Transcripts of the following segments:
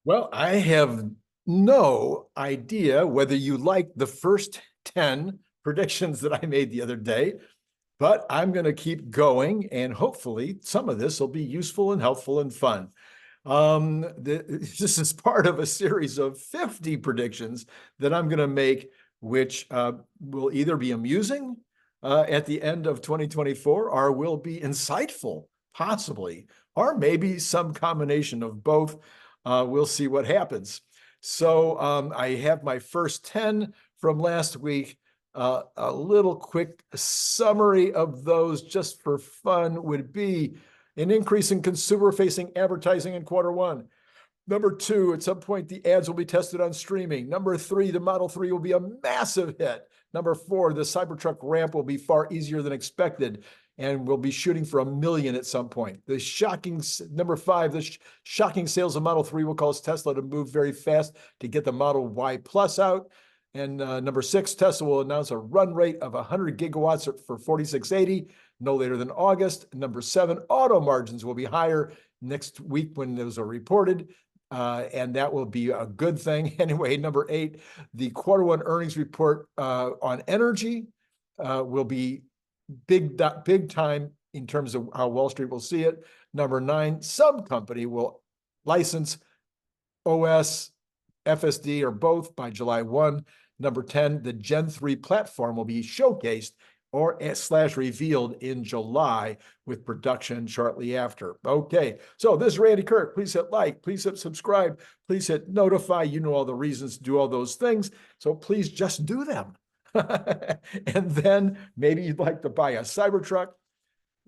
Well, I have no idea whether you like the first 10 predictions that I made the other day, but I'm going to keep going, and hopefully some of this will be useful and helpful and fun. This is part of a series of 50 predictions that I'm going to make, which will either be amusing at the end of 2024 or will be insightful, possibly, or maybe some combination of both. We'll see what happens. So I have my first 10 from last week. A little quick summary of those just for fun would be an increase in consumer-facing advertising in Q1. Number 2, at some point, the ads will be tested on streaming. Number 3, the Model 3 will be a massive hit. Number 4, the Cybertruck ramp will be far easier than expected, and we'll be shooting for 1 million at some point. Number 5, the shocking sales of Model 3 will cause Tesla to move very fast to get the Model Y Plus out. And number 6, Tesla will announce a run rate of 100 gigawatts for 4680 no later than August. Number 7, auto margins will be higher next week when those are reported. And that will be a good thing. Anyway, number 8, the Q1 earnings report on energy will be big time in terms of how Wall Street will see it. Number 9, some company will license OS, FSD, or both by July 1. Number 10, the Gen 3 platform will be showcased or / revealed in July with production shortly after. Okay, so this is Randy Kirk. Please hit like, please hit subscribe, please hit notify. You know all the reasons to do all those things, so please just do them. And then maybe you'd like to buy a Cybertruck.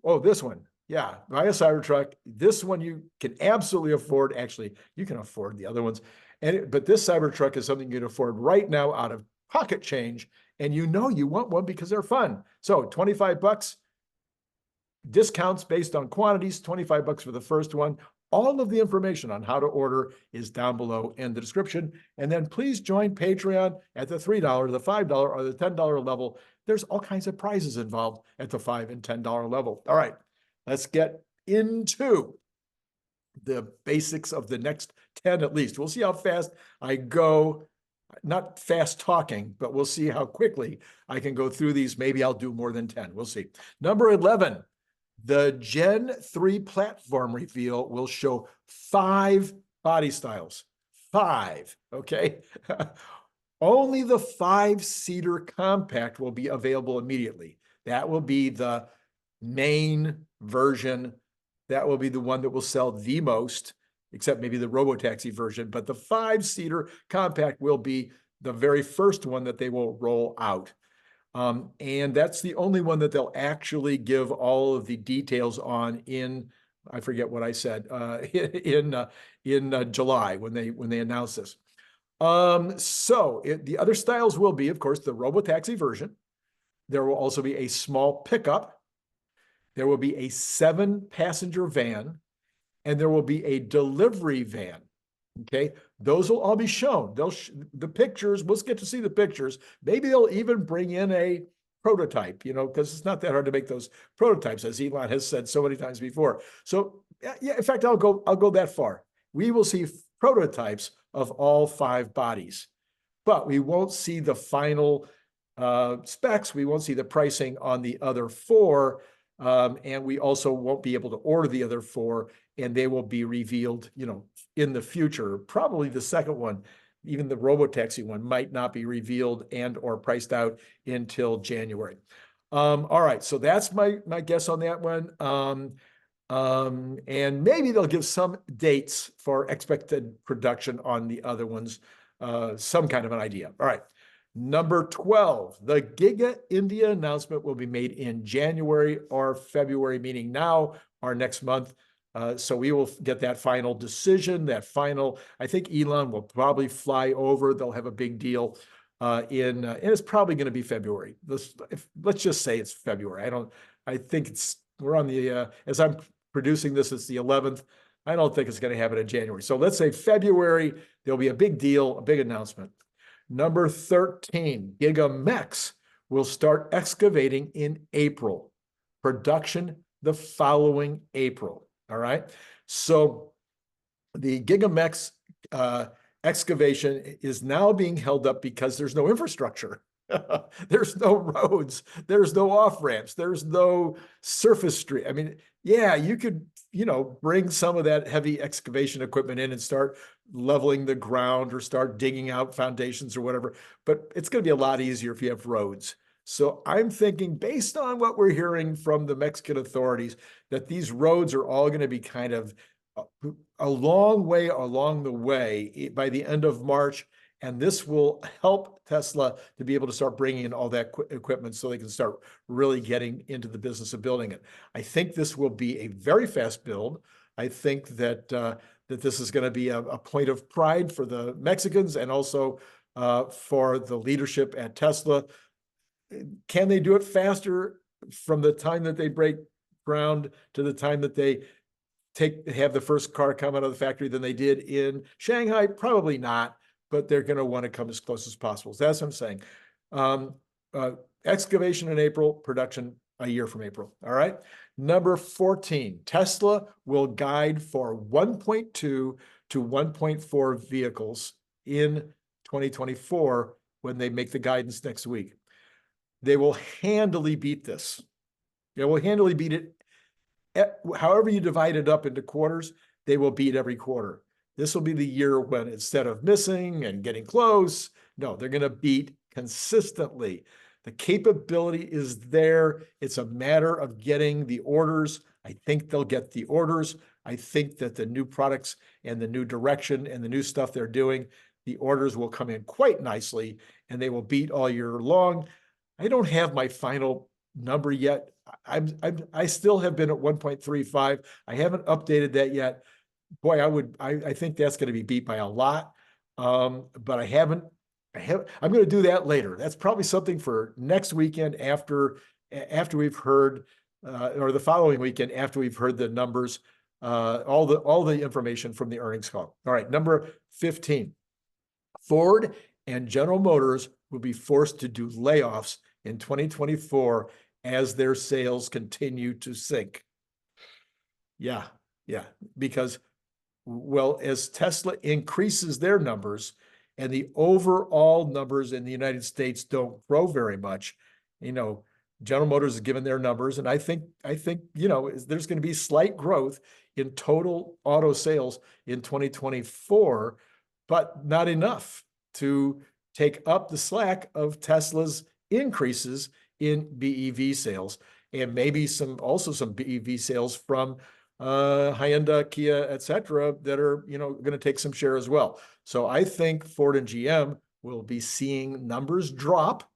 Oh, this one. Yeah, buy a Cybertruck. This one you can absolutely afford. Actually, you can afford the other ones. But this Cybertruck is something you can afford right now out of pocket change. And you know you want one because they're fun. So 25 bucks, discounts based on quantities, 25 bucks for the first one. All of the information on how to order is down below in the description. And then please join Patreon at the $3, the $5, or the $10 level. There's all kinds of prizes involved at the $5 and $10 level. All right, let's get into the basics of the next 10 at least. We'll see how fast I go. Not fast talking, but we'll see how quickly I can go through these. Maybe I'll do more than 10. We'll see. Number 11, the Gen 3 platform reveal will show 5 body styles. 5, okay? Only the 5-seater compact will be available immediately. That will be the main version. That will be the one that will sell the most, except maybe the Robotaxi version, but the 5-seater compact will be the very first one that they will roll out. And that's the only one that they'll actually give all of the details on in, I forget what I said, in July when they announce this. The other styles will be, of course, the Robotaxi version. There will also be a small pickup. There will be a 7-passenger van, and there will be a delivery van. Okay, those will all be shown. The pictures, we'll get to see the pictures. Maybe they'll even bring in a prototype, because it's not that hard to make those prototypes, as Elon has said so many times before. So yeah, in fact, I'll go that far. We will see prototypes of all 5 bodies, but we won't see the final specs. We won't see the pricing on the other 4. And we also won't be able to order the other 4, and they will be revealed, in the future. Probably the second one, even the Robotaxi one, might not be revealed and or priced out until January. All right, so that's my guess on that one. And maybe they'll give some dates for expected production on the other ones, some kind of an idea. All right. Number 12, the Giga India announcement will be made in January or February, meaning now or next month. So we will get that final decision, I think Elon will probably fly over. They'll have a big deal and it's probably going to be February. Let's just say it's February. I think we're on the, as I'm producing this, it's the 11th. I don't think it's going to happen in January. So let's say February, there'll be a big deal, a big announcement. Number 13, Gigamex will start excavating in April. Production the following April. All right. So the Gigamex excavation is now being held up because there's no infrastructure. There's no roads, there's no off ramps, there's no surface street. I mean, yeah, you could, bring some of that heavy excavation equipment in and start leveling the ground or start digging out foundations or whatever, but it's going to be a lot easier if you have roads. So I'm thinking, based on what we're hearing from the Mexican authorities, that these roads are all going to be kind of a long way along the way by the end of March. And this will help Tesla to be able to start bringing in all that equipment so they can start really getting into the business of building it. I think this will be a very fast build. I think that that this is going to be a point of pride for the Mexicans and also for the leadership at Tesla. Can they do it faster from the time that they break ground to the time that they have the first car come out of the factory than they did in Shanghai? Probably not, but they're going to want to come as close as possible. So that's what I'm saying. Excavation in April, production a year from April. All right. Number 14, Tesla will guide for 1.2 to 1.4 vehicles in 2024 when they make the guidance next week. They will handily beat this. They will handily beat it. However you divide it up into quarters, they will beat every quarter. This will be the year when, instead of missing and getting close, no, they're going to beat consistently. The capability is there. It's a matter of getting the orders. I think they'll get the orders. I think that the new products and the new direction and the new stuff they're doing, the orders will come in quite nicely and they will beat all year long. I don't have my final number yet. I still have been at 1.35. I haven't updated that yet. Boy, I think that's going to be beat by a lot. But I'm going to do that later. That's probably something for next weekend after we've heard, or the following weekend after we've heard the numbers, all the information from the earnings call. All right, number 15, Ford and General Motors will be forced to do layoffs in 2024 as their sales continue to sink. Yeah, because, well, as Tesla increases their numbers and the overall numbers in the United States don't grow very much, General Motors has given their numbers, and I think there's going to be slight growth in total auto sales in 2024, but not enough to take up the slack of Tesla's increases in BEV sales, and maybe some BEV sales from Hyundai, Kia, et cetera, that are going to take some share as well. So I think Ford and GM will be seeing numbers drop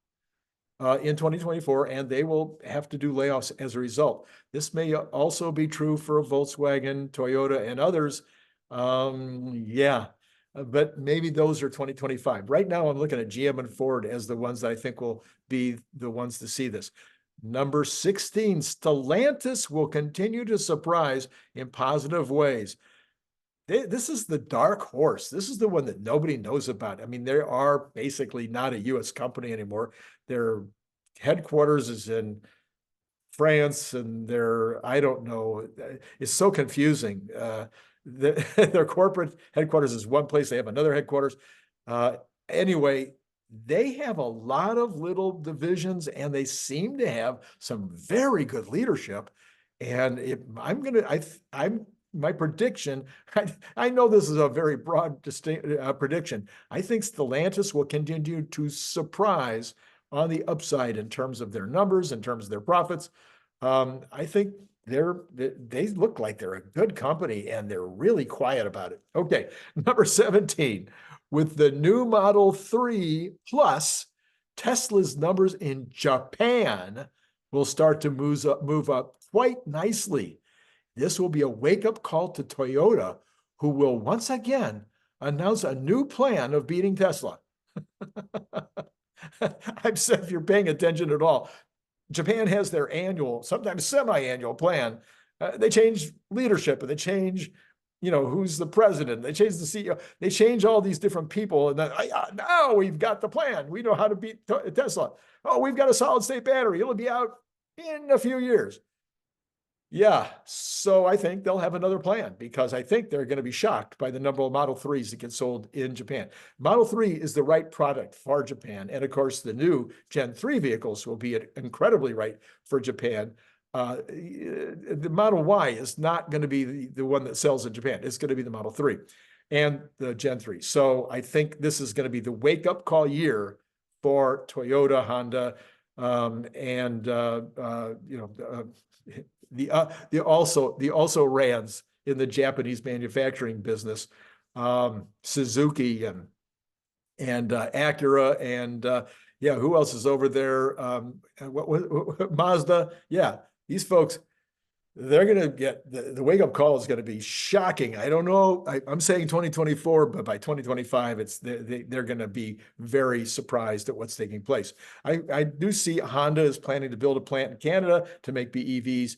in 2024, and they will have to do layoffs as a result. This may also be true for Volkswagen, Toyota, and others. But maybe those are 2025. Right now, I'm looking at GM and Ford as the ones that I think will be the ones to see this. Number 16, Stellantis will continue to surprise in positive ways. This is the dark horse. This is the one that nobody knows about. I mean, they are basically not a U.S. company anymore. Their headquarters is in France, and I don't know, it's so confusing. Their corporate headquarters is one place. They have another headquarters. Anyway, they have a lot of little divisions, and they seem to have some very good leadership. And my prediction, I know this is a very broad prediction. I think Stellantis will continue to surprise on the upside in terms of their numbers, in terms of their profits. I think they look like they're a good company, and they're really quiet about it. Okay, number 17, with the new Model 3 Plus, Tesla's numbers in Japan will start to move up quite nicely. This will be a wake-up call to Toyota, who will once again announce a new plan of beating Tesla. I've said, if you're paying attention at all, Japan has their annual, sometimes semi-annual plan. They change leadership, and they change, who's the president. They change the CEO. They change all these different people. And then, now we've got the plan. We know how to beat Tesla. Oh, we've got a solid-state battery. It'll be out in a few years. Yeah, so I think they'll have another plan because I think they're going to be shocked by the number of Model 3s that get sold in Japan. Model 3 is the right product for Japan. And of course, the new Gen 3 vehicles will be incredibly right for Japan. The Model Y is not going to be the one that sells in Japan. It's going to be the Model 3 and the Gen 3. So I think this is going to be the wake-up call year for Toyota, Honda, the also rans in the Japanese manufacturing business, Suzuki and Acura and yeah, who else is over there? Mazda? Yeah, these folks, they're going to get the wake up call is going to be shocking. I don't know. I'm saying 2024, but by 2025, they're going to be very surprised at what's taking place. I do see Honda is planning to build a plant in Canada to make BEVs.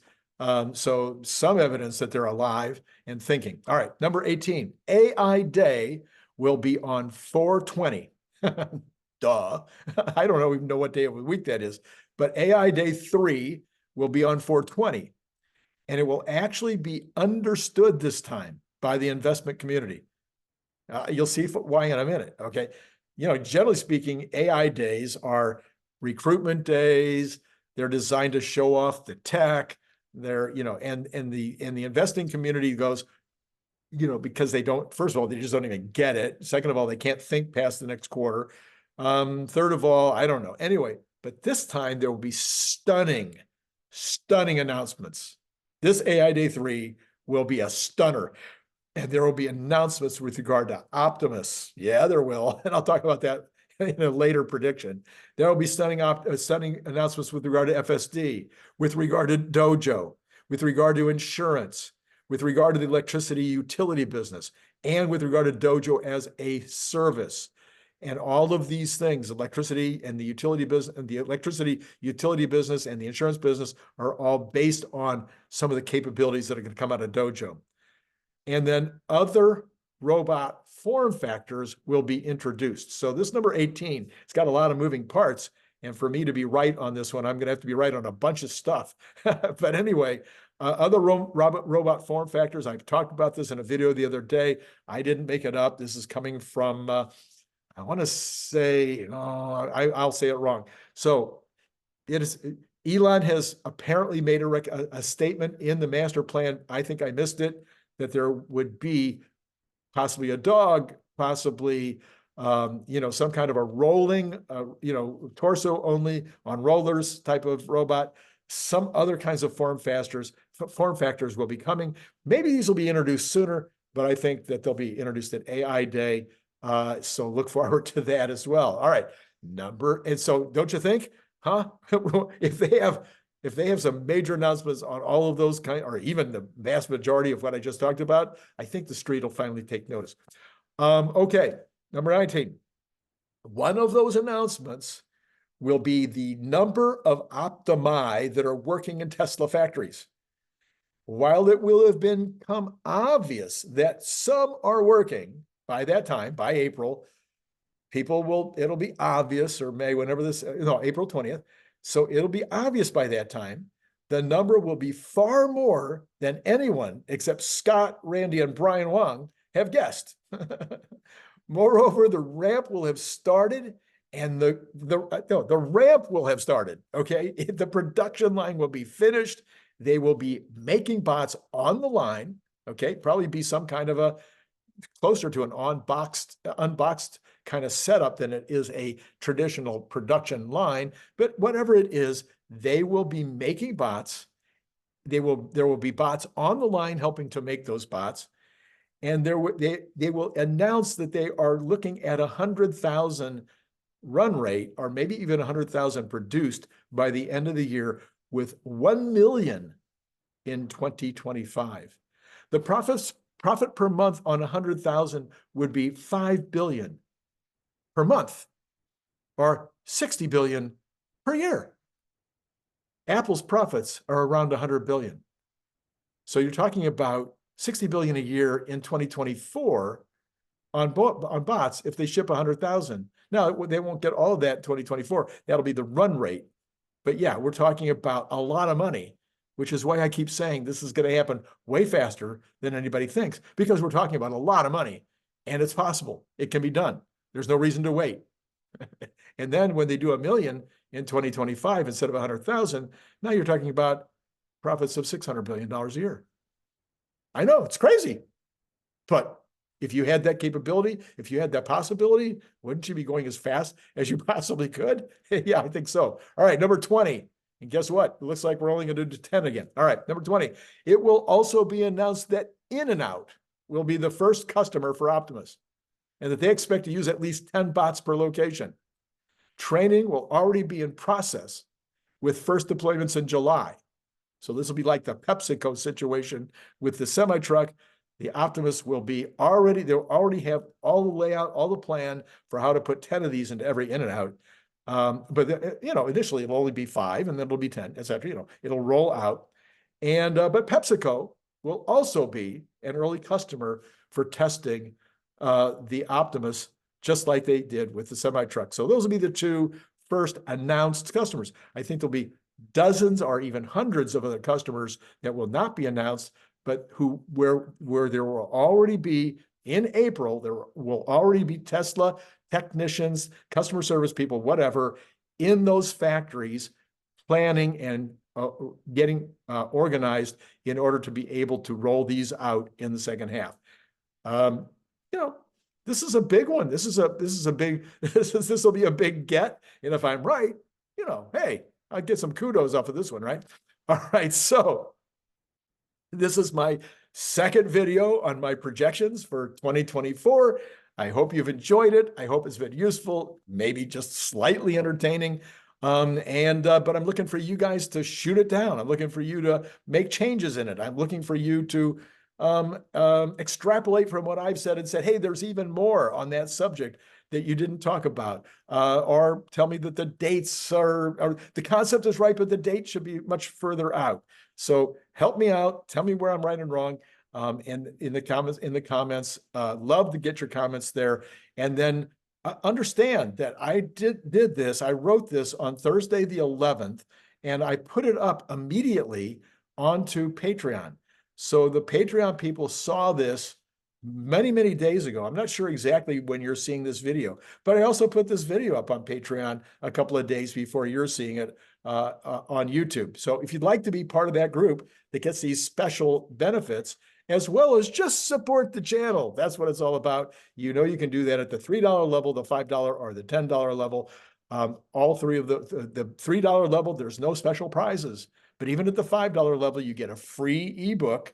So some evidence that they're alive and thinking. All right, number 18, AI Day will be on 4/20. Duh. I don't even know what day of the week that is, but AI Day 3 will be on 4/20. And it will actually be understood this time by the investment community. You'll see why in a minute, okay? Generally speaking, AI days are recruitment days. They're designed to show off the tech. They're, and the investing community goes, because they don't, first of all, they just don't even get it. Second of all, they can't think past the next quarter. Third of all, I don't know. Anyway, but this time there will be stunning announcements. This AI Day 3 will be a stunner, and there will be announcements with regard to Optimus. Yeah, there will, and I'll talk about that in a later prediction. There will be stunning announcements with regard to FSD, with regard to Dojo, with regard to insurance, with regard to the electricity utility business, and with regard to Dojo as a service. And all of these things, electricity and the utility business, and the electricity utility business and the insurance business are all based on some of the capabilities that are going to come out of Dojo. And then other robot form factors will be introduced. So this number 18, it's got a lot of moving parts. And for me to be right on this one, I'm going to have to be right on a bunch of stuff. But anyway, other robot form factors, I've talked about this in a video the other day. I didn't make it up. This is coming from... I want to say, I'll say it wrong. So Elon has apparently made a statement in the master plan. I think I missed it, that there would be possibly a dog, possibly, some kind of a rolling, torso only on rollers type of robot. Some other kinds of form factors will be coming. Maybe these will be introduced sooner, but I think that they'll be introduced at AI Day. So look forward to that as well. All right, and so don't you think, if they have some major announcements on all of those or even the vast majority of what I just talked about, I think the street will finally take notice. Okay, number 19. One of those announcements will be the number of Optimi that are working in Tesla factories. While it will have become obvious that some are working, by that time, by April, it'll be obvious, or May, whenever April 20th. So it'll be obvious by that time. The number will be far more than anyone except Scott, Randy, and Brian Wang have guessed. Moreover, the ramp will have started, and the ramp will have started, okay? The production line will be finished. They will be making bots on the line, okay? Probably be some kind of a closer to an unboxed kind of setup than it is a traditional production line. But whatever it is, they will be making bots. There will be bots on the line helping to make those bots. And they will announce that they are looking at 100,000 run rate, or maybe even 100,000 produced by the end of the year, with 1 million in 2025. The profit per month on 100,000 would be 5 billion per month, or 60 billion per year. Apple's profits are around 100 billion. So you're talking about 60 billion a year in 2024 on bots if they ship 100,000. Now, they won't get all of that in 2024. That'll be the run rate. But yeah, we're talking about a lot of money which is why I keep saying this is going to happen way faster than anybody thinks, because we're talking about a lot of money and it's possible. It can be done. There's no reason to wait. And then when they do 1 million in 2025 instead of 100,000, now you're talking about profits of $600 billion a year. I know it's crazy, but if you had that capability, if you had that possibility, wouldn't you be going as fast as you possibly could? Yeah, I think so. All right, number 20. And guess what? It looks like we're only going to do 10 again. All right, number 20. It will also be announced that In-N-Out will be the first customer for Optimus, and that they expect to use at least 10 bots per location. Training will already be in process with first deployments in July. So this will be like the PepsiCo situation with the semi-truck. The Optimus will be they'll already have all the layout, all the plan for how to put 10 of these into every In-N-Out. But initially it'll only be 5, and then it'll be 10, etc. It'll roll out. And but PepsiCo will also be an early customer for testing the Optimus, just like they did with the semi-truck. So those will be the 2 first announced customers. I think there'll be dozens or even hundreds of other customers that will not be announced, but where there will already be, in April, there will already be Tesla technicians, customer service people, whatever, in those factories planning and getting organized in order to be able to roll these out in the second half. This is a big one. This will be a big get. And if I'm right, hey, I'll get some kudos off of this one, right? All right, so this is my second video on my projections for 2024. I hope you've enjoyed it. I hope it's been useful, maybe just slightly entertaining. But I'm looking for you guys to shoot it down. I'm looking for you to make changes in it. I'm looking for you to extrapolate from what I've said and said, hey, there's even more on that subject that you didn't talk about, or tell me that the dates or the concept is right, but the date should be much further out. So help me out. Tell me where I'm right and wrong. And in the comments, love to get your comments there. And then understand that I did this. I wrote this on Thursday the 11th, and I put it up immediately onto Patreon. So the Patreon people saw this many, many days ago. I'm not sure exactly when you're seeing this video, but I also put this video up on Patreon a couple of days before you're seeing it on YouTube. So if you'd like to be part of that group that gets these special benefits, as well as just support the channel, that's what it's all about. You can do that at the $3 level, the $5, or the $10 level. All 3 of the $3 level, there's no special prizes. But even at the $5 level, you get a free ebook,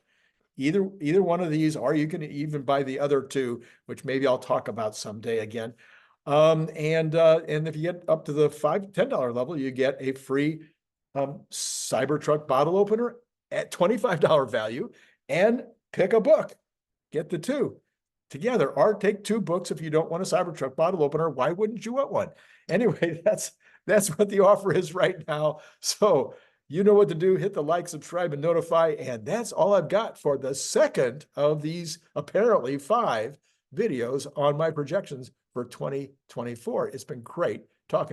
either one of these, or you can even buy the other 2, which maybe I'll talk about someday again. And if you get up to the $10 level, you get a free Cybertruck bottle opener at $25 value, and pick a book. Get the 2 together, or take 2 books if you don't want a Cybertruck bottle opener. Why wouldn't you want one? Anyway, that's what the offer is right now. So you know what to do. Hit the like, subscribe, and notify. And that's all I've got for the second of these apparently 5 videos on my projections for 2024. It's been great talking